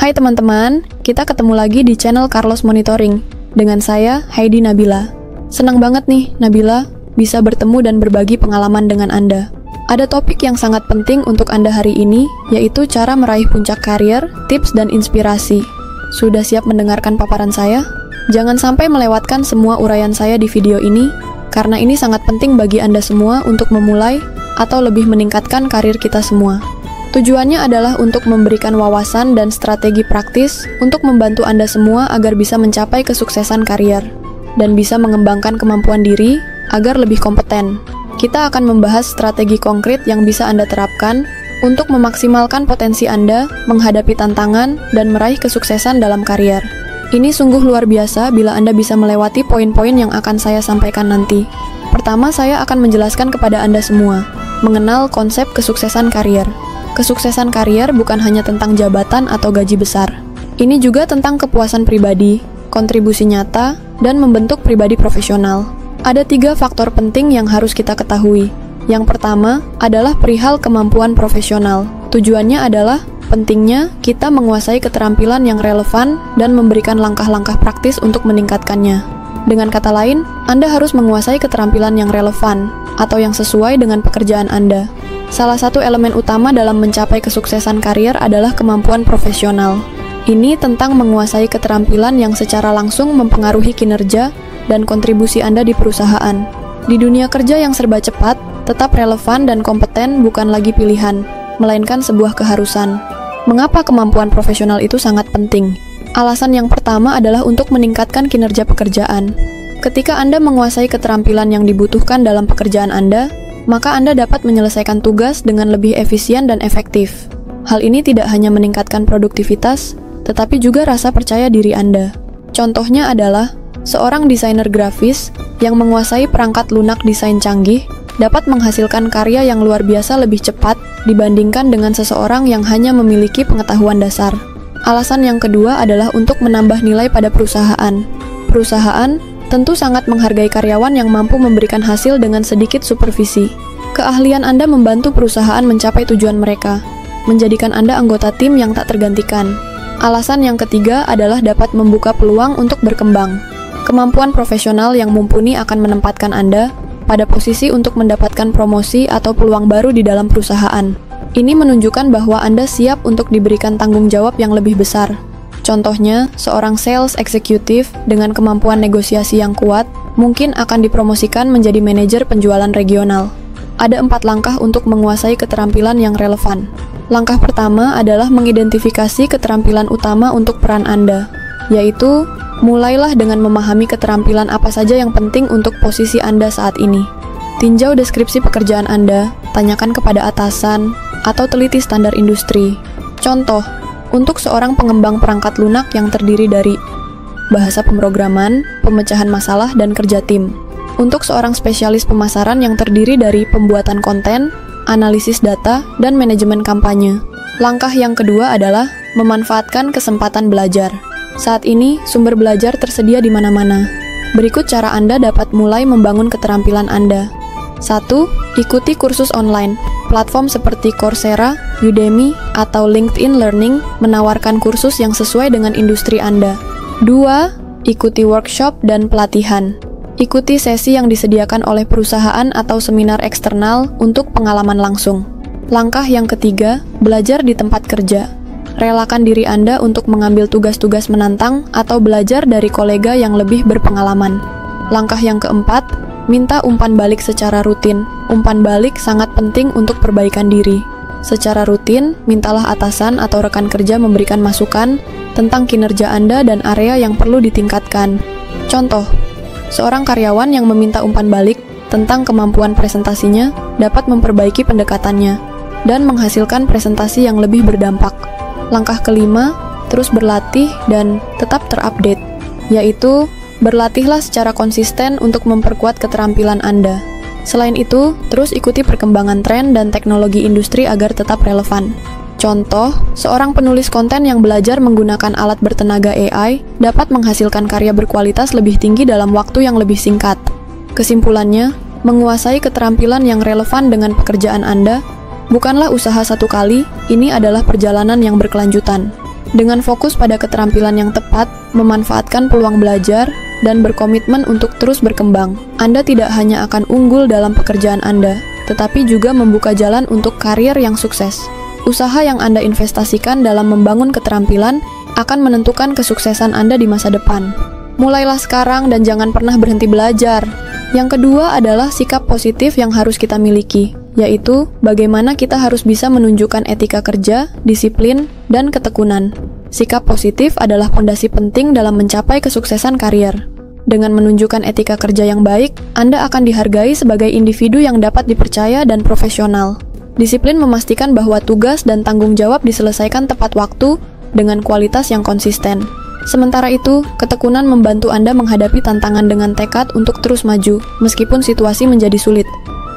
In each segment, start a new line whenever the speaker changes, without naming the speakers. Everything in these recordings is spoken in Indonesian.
Hai teman-teman, kita ketemu lagi di channel Carlos Monitoring. Dengan saya, Heidi Nabila. Senang banget nih, Nabila, bisa bertemu dan berbagi pengalaman dengan Anda. Ada topik yang sangat penting untuk Anda hari ini, yaitu cara meraih puncak karir, tips dan inspirasi. Sudah siap mendengarkan paparan saya? Jangan sampai melewatkan semua uraian saya di video ini, karena ini sangat penting bagi Anda semua untuk memulai atau lebih meningkatkan karir kita semua. Tujuannya adalah untuk memberikan wawasan dan strategi praktis untuk membantu Anda semua agar bisa mencapai kesuksesan karier dan bisa mengembangkan kemampuan diri agar lebih kompeten. Kita akan membahas strategi konkret yang bisa Anda terapkan untuk memaksimalkan potensi Anda menghadapi tantangan dan meraih kesuksesan dalam karier. Ini sungguh luar biasa bila Anda bisa melewati poin-poin yang akan saya sampaikan nanti. Pertama, saya akan menjelaskan kepada Anda semua mengenal konsep kesuksesan karier. Kesuksesan karier bukan hanya tentang jabatan atau gaji besar. Ini juga tentang kepuasan pribadi, kontribusi nyata, dan membentuk pribadi profesional. Ada 3 faktor penting yang harus kita ketahui. Yang pertama adalah perihal kemampuan profesional. Tujuannya adalah pentingnya kita menguasai keterampilan yang relevan dan memberikan langkah-langkah praktis untuk meningkatkannya. Dengan kata lain, Anda harus menguasai keterampilan yang relevan atau yang sesuai dengan pekerjaan Anda. Salah satu elemen utama dalam mencapai kesuksesan karier adalah kemampuan profesional. Ini tentang menguasai keterampilan yang secara langsung mempengaruhi kinerja dan kontribusi Anda di perusahaan. Di dunia kerja yang serba cepat, tetap relevan dan kompeten bukan lagi pilihan, melainkan sebuah keharusan. Mengapa kemampuan profesional itu sangat penting? Alasan yang pertama adalah untuk meningkatkan kinerja pekerjaan. Ketika Anda menguasai keterampilan yang dibutuhkan dalam pekerjaan Anda, maka Anda dapat menyelesaikan tugas dengan lebih efisien dan efektif. Hal ini tidak hanya meningkatkan produktivitas, tetapi juga rasa percaya diri Anda. Contohnya adalah seorang desainer grafis yang menguasai perangkat lunak desain canggih dapat menghasilkan karya yang luar biasa lebih cepat dibandingkan dengan seseorang yang hanya memiliki pengetahuan dasar. Alasan yang kedua adalah untuk menambah nilai pada perusahaan. Perusahaan tentu sangat menghargai karyawan yang mampu memberikan hasil dengan sedikit supervisi. Keahlian Anda membantu perusahaan mencapai tujuan mereka, menjadikan Anda anggota tim yang tak tergantikan. Alasan yang ketiga adalah dapat membuka peluang untuk berkembang. Kemampuan profesional yang mumpuni akan menempatkan Anda pada posisi untuk mendapatkan promosi atau peluang baru di dalam perusahaan. Ini menunjukkan bahwa Anda siap untuk diberikan tanggung jawab yang lebih besar. Contohnya, seorang sales eksekutif dengan kemampuan negosiasi yang kuat mungkin akan dipromosikan menjadi manajer penjualan regional. Ada 4 langkah untuk menguasai keterampilan yang relevan. Langkah pertama adalah mengidentifikasi keterampilan utama untuk peran Anda, yaitu mulailah dengan memahami keterampilan apa saja yang penting untuk posisi Anda saat ini. Tinjau deskripsi pekerjaan Anda, tanyakan kepada atasan, atau teliti standar industri. Contoh, untuk seorang pengembang perangkat lunak yang terdiri dari bahasa pemrograman, pemecahan masalah, dan kerja tim. Untuk seorang spesialis pemasaran yang terdiri dari pembuatan konten, analisis data, dan manajemen kampanye. Langkah yang kedua adalah memanfaatkan kesempatan belajar. Saat ini, sumber belajar tersedia di mana-mana. Berikut cara Anda dapat mulai membangun keterampilan Anda. 1. Ikuti kursus online. Platform seperti Coursera, Udemy, atau LinkedIn Learning menawarkan kursus yang sesuai dengan industri Anda. 2. Ikuti workshop dan pelatihan. Ikuti sesi yang disediakan oleh perusahaan atau seminar eksternal untuk pengalaman langsung. Langkah yang ketiga, belajar di tempat kerja. Relakan diri Anda untuk mengambil tugas-tugas menantang atau belajar dari kolega yang lebih berpengalaman. Langkah yang keempat, minta umpan balik secara rutin. Umpan balik sangat penting untuk perbaikan diri. Secara rutin, mintalah atasan atau rekan kerja memberikan masukan tentang kinerja Anda dan area yang perlu ditingkatkan. Contoh, seorang karyawan yang meminta umpan balik tentang kemampuan presentasinya dapat memperbaiki pendekatannya dan menghasilkan presentasi yang lebih berdampak. Langkah kelima, terus berlatih dan tetap terupdate, yaitu berlatihlah secara konsisten untuk memperkuat keterampilan Anda. Selain itu, terus ikuti perkembangan tren dan teknologi industri agar tetap relevan. Contoh, seorang penulis konten yang belajar menggunakan alat bertenaga AI dapat menghasilkan karya berkualitas lebih tinggi dalam waktu yang lebih singkat. Kesimpulannya, menguasai keterampilan yang relevan dengan pekerjaan Anda bukanlah usaha satu kali, ini adalah perjalanan yang berkelanjutan. Dengan fokus pada keterampilan yang tepat, memanfaatkan peluang belajar, dan berkomitmen untuk terus berkembang, Anda tidak hanya akan unggul dalam pekerjaan Anda, tetapi juga membuka jalan untuk karier yang sukses. Usaha yang Anda investasikan dalam membangun keterampilan akan menentukan kesuksesan Anda di masa depan. Mulailah sekarang dan jangan pernah berhenti belajar. Yang kedua adalah sikap positif yang harus kita miliki, yaitu bagaimana kita harus bisa menunjukkan etika kerja, disiplin, dan ketekunan. Sikap positif adalah fondasi penting dalam mencapai kesuksesan karier. Dengan menunjukkan etika kerja yang baik, Anda akan dihargai sebagai individu yang dapat dipercaya dan profesional. Disiplin memastikan bahwa tugas dan tanggung jawab diselesaikan tepat waktu dengan kualitas yang konsisten. Sementara itu, ketekunan membantu Anda menghadapi tantangan dengan tekad untuk terus maju, meskipun situasi menjadi sulit.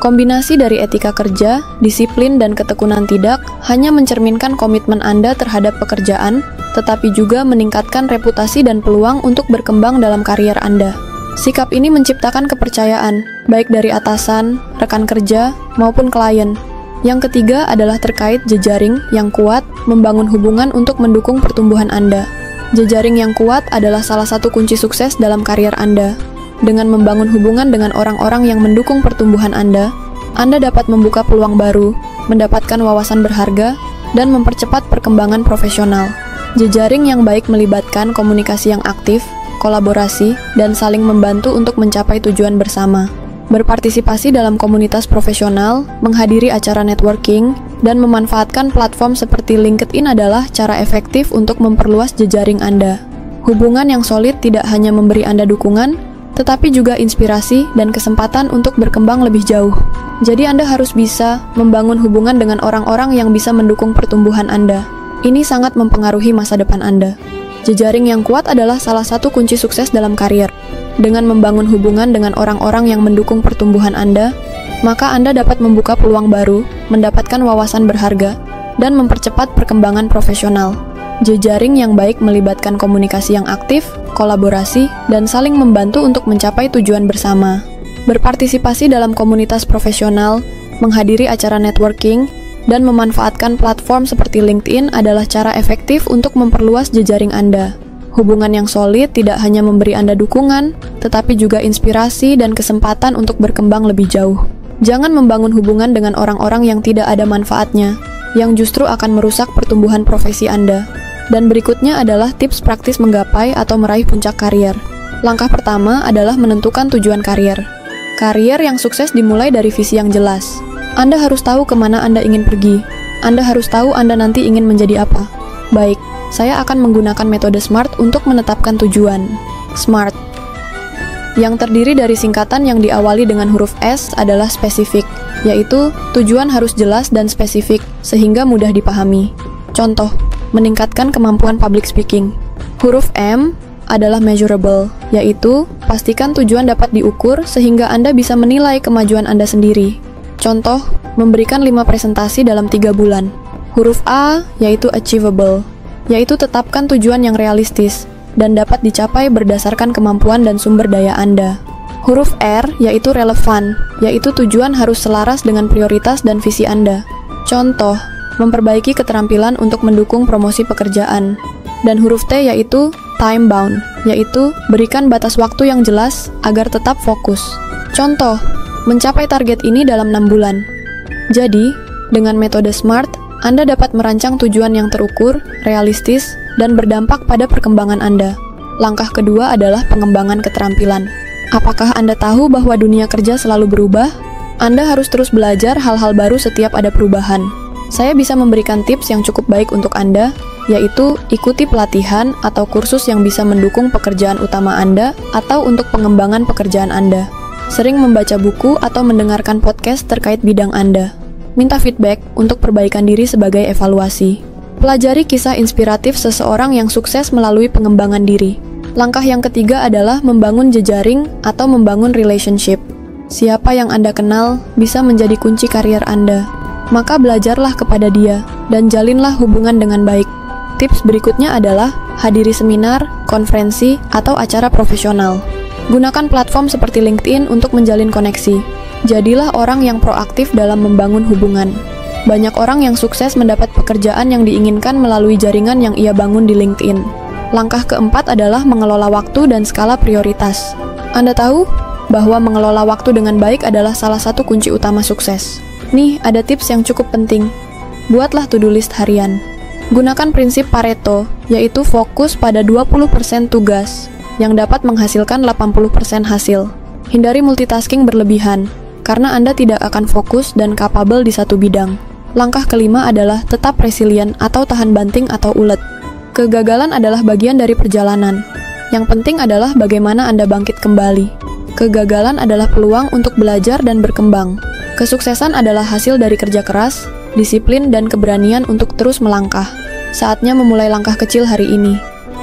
Kombinasi dari etika kerja, disiplin, dan ketekunan tidak hanya mencerminkan komitmen Anda terhadap pekerjaan, tetapi juga meningkatkan reputasi dan peluang untuk berkembang dalam karier Anda. Sikap ini menciptakan kepercayaan, baik dari atasan, rekan kerja, maupun klien. Yang ketiga adalah terkait jejaring yang kuat, membangun hubungan untuk mendukung pertumbuhan Anda. Jejaring yang kuat adalah salah satu kunci sukses dalam karier Anda. Dengan membangun hubungan dengan orang-orang yang mendukung pertumbuhan Anda dapat membuka peluang baru, mendapatkan wawasan berharga, dan mempercepat perkembangan profesional. Jejaring yang baik melibatkan komunikasi yang aktif, kolaborasi, dan saling membantu untuk mencapai tujuan bersama. Berpartisipasi dalam komunitas profesional, menghadiri acara networking, dan memanfaatkan platform seperti LinkedIn adalah cara efektif untuk memperluas jejaring Anda. Hubungan yang solid tidak hanya memberi Anda dukungan, tetapi juga inspirasi dan kesempatan untuk berkembang lebih jauh. Jadi Anda harus bisa membangun hubungan dengan orang-orang yang bisa mendukung pertumbuhan Anda. Ini sangat mempengaruhi masa depan Anda. Jejaring yang kuat adalah salah satu kunci sukses dalam karier. Dengan membangun hubungan dengan orang-orang yang mendukung pertumbuhan Anda, maka Anda dapat membuka peluang baru, mendapatkan wawasan berharga, dan mempercepat perkembangan profesional. Jejaring yang baik melibatkan komunikasi yang aktif, kolaborasi, dan saling membantu untuk mencapai tujuan bersama. Berpartisipasi dalam komunitas profesional, menghadiri acara networking, dan memanfaatkan platform seperti LinkedIn adalah cara efektif untuk memperluas jejaring Anda. Hubungan yang solid tidak hanya memberi Anda dukungan, tetapi juga inspirasi dan kesempatan untuk berkembang lebih jauh. Jangan membangun hubungan dengan orang-orang yang tidak ada manfaatnya, yang justru akan merusak pertumbuhan profesi Anda. Dan berikutnya adalah tips praktis menggapai atau meraih puncak karier. Langkah pertama adalah menentukan tujuan karier. Karier yang sukses dimulai dari visi yang jelas. Anda harus tahu kemana Anda ingin pergi. Anda harus tahu Anda nanti ingin menjadi apa. Baik, saya akan menggunakan metode SMART untuk menetapkan tujuan. SMART, yang terdiri dari singkatan yang diawali dengan huruf S, adalah spesifik, yaitu tujuan harus jelas dan spesifik, sehingga mudah dipahami. Contoh, meningkatkan kemampuan public speaking. Huruf M adalah measurable, yaitu pastikan tujuan dapat diukur sehingga Anda bisa menilai kemajuan Anda sendiri. Contoh, memberikan 5 presentasi dalam 3 bulan. Huruf A yaitu achievable, yaitu tetapkan tujuan yang realistis dan dapat dicapai berdasarkan kemampuan dan sumber daya Anda. Huruf R yaitu relevan, yaitu tujuan harus selaras dengan prioritas dan visi Anda. Contoh, memperbaiki keterampilan untuk mendukung promosi pekerjaan. Dan huruf T yaitu time bound, yaitu berikan batas waktu yang jelas agar tetap fokus. Contoh, mencapai target ini dalam 6 bulan. Jadi, dengan metode SMART, Anda dapat merancang tujuan yang terukur, realistis, dan berdampak pada perkembangan Anda. Langkah kedua adalah pengembangan keterampilan. Apakah Anda tahu bahwa dunia kerja selalu berubah? Anda harus terus belajar hal-hal baru setiap ada perubahan. Saya bisa memberikan tips yang cukup baik untuk Anda, yaitu ikuti pelatihan atau kursus yang bisa mendukung pekerjaan utama Anda atau untuk pengembangan pekerjaan Anda. Sering membaca buku atau mendengarkan podcast terkait bidang Anda. Minta feedback untuk perbaikan diri sebagai evaluasi. Pelajari kisah inspiratif seseorang yang sukses melalui pengembangan diri. Langkah yang ketiga adalah membangun jejaring atau membangun relationship. Siapa yang Anda kenal bisa menjadi kunci karier Anda. Maka belajarlah kepada dia, dan jalinlah hubungan dengan baik. Tips berikutnya adalah hadiri seminar, konferensi, atau acara profesional. Gunakan platform seperti LinkedIn untuk menjalin koneksi. Jadilah orang yang proaktif dalam membangun hubungan. Banyak orang yang sukses mendapat pekerjaan yang diinginkan melalui jaringan yang ia bangun di LinkedIn. Langkah keempat adalah mengelola waktu dan skala prioritas. Anda tahu bahwa mengelola waktu dengan baik adalah salah satu kunci utama sukses. Nih, ada tips yang cukup penting. Buatlah to-do list harian. Gunakan prinsip Pareto, yaitu fokus pada 20% tugas yang dapat menghasilkan 80% hasil. Hindari multitasking berlebihan, karena Anda tidak akan fokus dan kapabel di satu bidang. Langkah kelima adalah tetap resilient atau tahan banting atau ulet. Kegagalan adalah bagian dari perjalanan. Yang penting adalah bagaimana Anda bangkit kembali. Kegagalan adalah peluang untuk belajar dan berkembang. Kesuksesan adalah hasil dari kerja keras, disiplin, dan keberanian untuk terus melangkah. Saatnya memulai langkah kecil hari ini.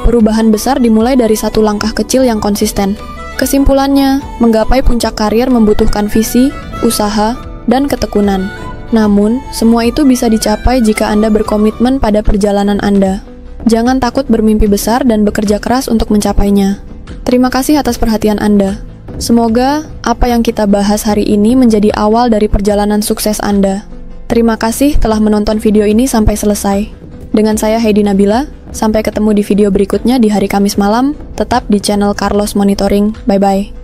Perubahan besar dimulai dari satu langkah kecil yang konsisten. Kesimpulannya, menggapai puncak karir membutuhkan visi, usaha, dan ketekunan. Namun, semua itu bisa dicapai jika Anda berkomitmen pada perjalanan Anda. Jangan takut bermimpi besar dan bekerja keras untuk mencapainya. Terima kasih atas perhatian Anda. Semoga apa yang kita bahas hari ini menjadi awal dari perjalanan sukses Anda. Terima kasih telah menonton video ini sampai selesai. Dengan saya Heidi Nabila, sampai ketemu di video berikutnya di hari Kamis malam, tetap di channel Carlos Monitoring. Bye-bye.